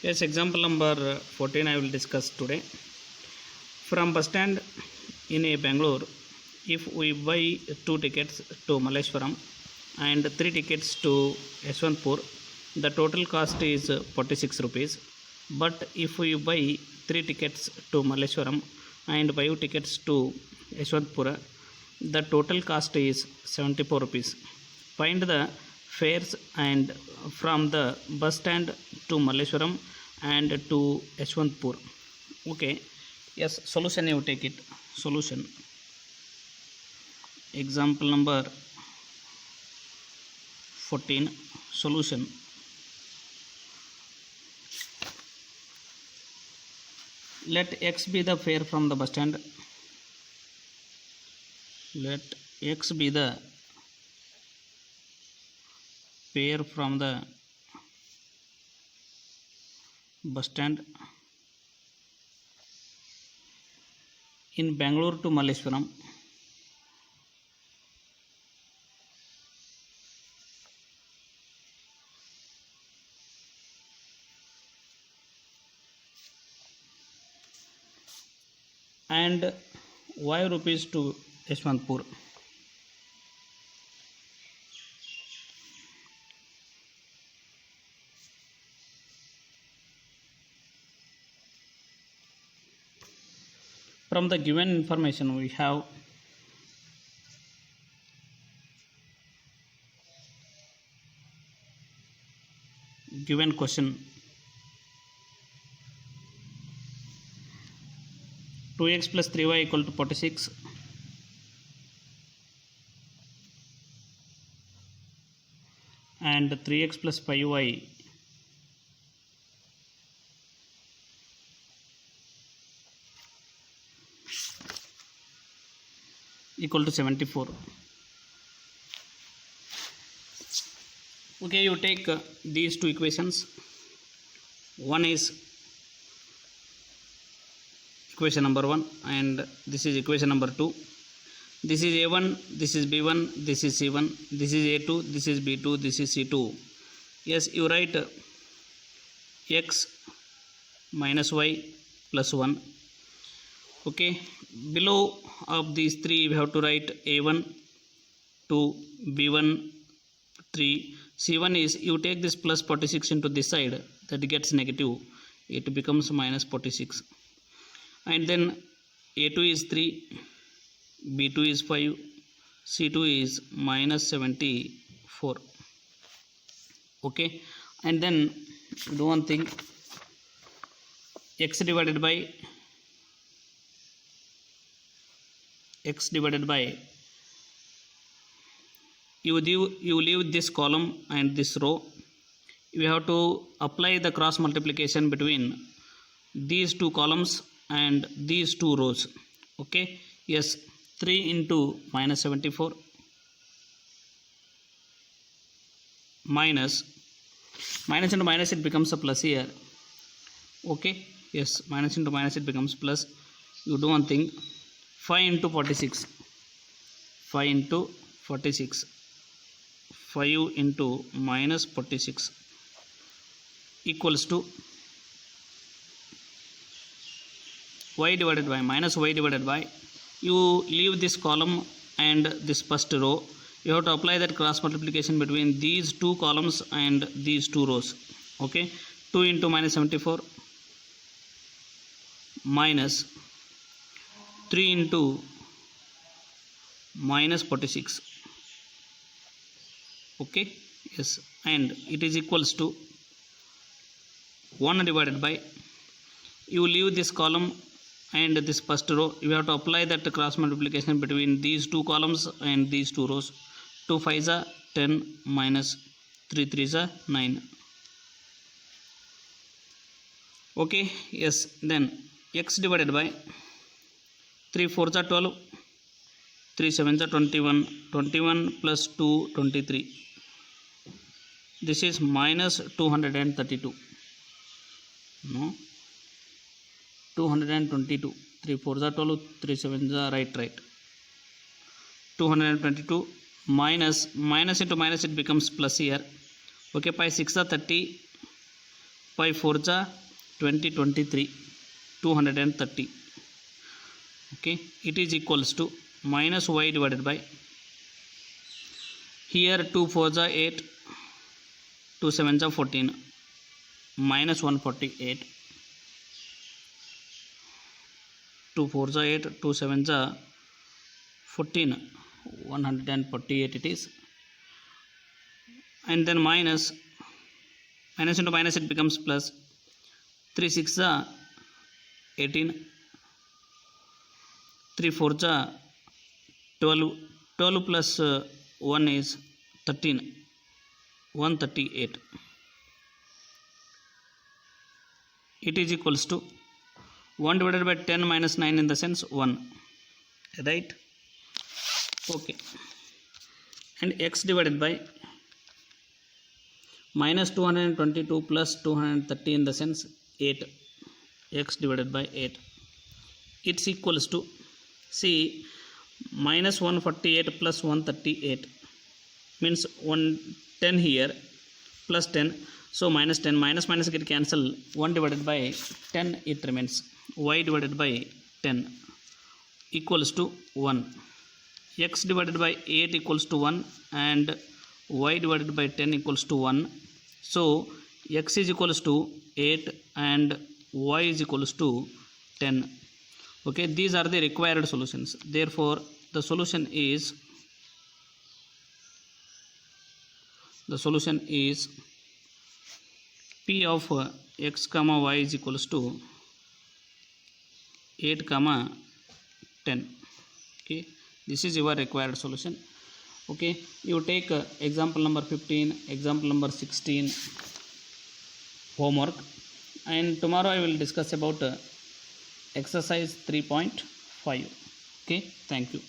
Yes, example number 14 I will discuss today. From bus stand in a Bangalore, if we buy 2 tickets to Malleshwaram and 3 tickets to Yeshwantpur, the total cost is 46 rupees. But if we buy 3 tickets to Malleshwaram and 5 tickets to Yeshwantpur, the total cost is 74 rupees. Find the fares and from the bus stand to Malleshwaram and to Yeshwantpur. Okay, yes, solution you take it. Solution. Example number 14. Solution. Let x be the fare from the bus stand. Let x be the fare from the bus stand in Bangalore to Malleshwaram. And y rupees to Yeshwantpur. From the given information we have given question 2x plus 3y equal to 46 and 3x plus 5y equal to 74. Okay, you take these two equations. One is equation number 1 and this is equation number 2. This is a1, this is b1, this is c1, this is a2, this is b2, this is c2. Yes, you write x minus y plus 1. Okay, below of these three we have to write a1, 2, b1, 3. c1 is, you take this plus 46 into this side, that gets negative, it becomes minus 46. And then a2 is 3, b2 is 5, c2 is minus 74. Okay, and then do one thing, x divided by you leave this column and this row. You have to apply the cross multiplication between these two columns and these two rows. Okay, yes, 3 into minus 74 minus into minus, it becomes a plus here. Okay, yes, minus into minus, it becomes plus. You do one thing, 5 into 46 5 into minus 46 equals to y divided by minus y divided by, you leave this column and this first row. You have to apply that cross multiplication between these two columns and these two rows. Okay, 2 into minus 74 minus 3 into minus 46. Okay, yes, and it is equals to 1 divided by, you leave this column and this first row. You have to apply that cross multiplication between these two columns and these two rows. 2 5s are 10 minus 3 3s are 9. Okay, yes, then x divided by 3 4s are 12, 3 7s are 21, 21 plus 2 23. This is minus 232. No, 222. 3 4s are 12, 3 7s are right. 222 minus into minus, it becomes plus here. Okay, 5 6 are 30, 5 4 जा 20 23 230. Okay, it is equals to minus y divided by, here 2 4 जा 8 2 7 जा 14 minus 148. 2 4 जा 8 2 7 जा 14 148 it is, and then minus into minus it becomes plus. 3 6 जा 18 3 4 जा 12 plus 1 is 13 138. It is equals to 1 divided by 10 minus 9 in the sense 1, right? Okay, and x divided by minus 222 plus 230 in the sense 8, x divided by 8. It's equals to, see, minus 148 plus 138 means 110 here plus 10, so minus 10 minus get cancel, 1 divided by 10 it remains, y divided by 10 equals to 1, x divided by 8 equals to 1 and y divided by 10 equals to 1. So x is equals to 8 and y is equals to 10. Okay, these are the required solutions. Therefore the solution is p of x comma y is equals to 8 comma 10. Okay, this is your required solution. Okay, you take example number 15, example number 16 homework, and tomorrow I will discuss about exercise 3.5. Okay, thank you.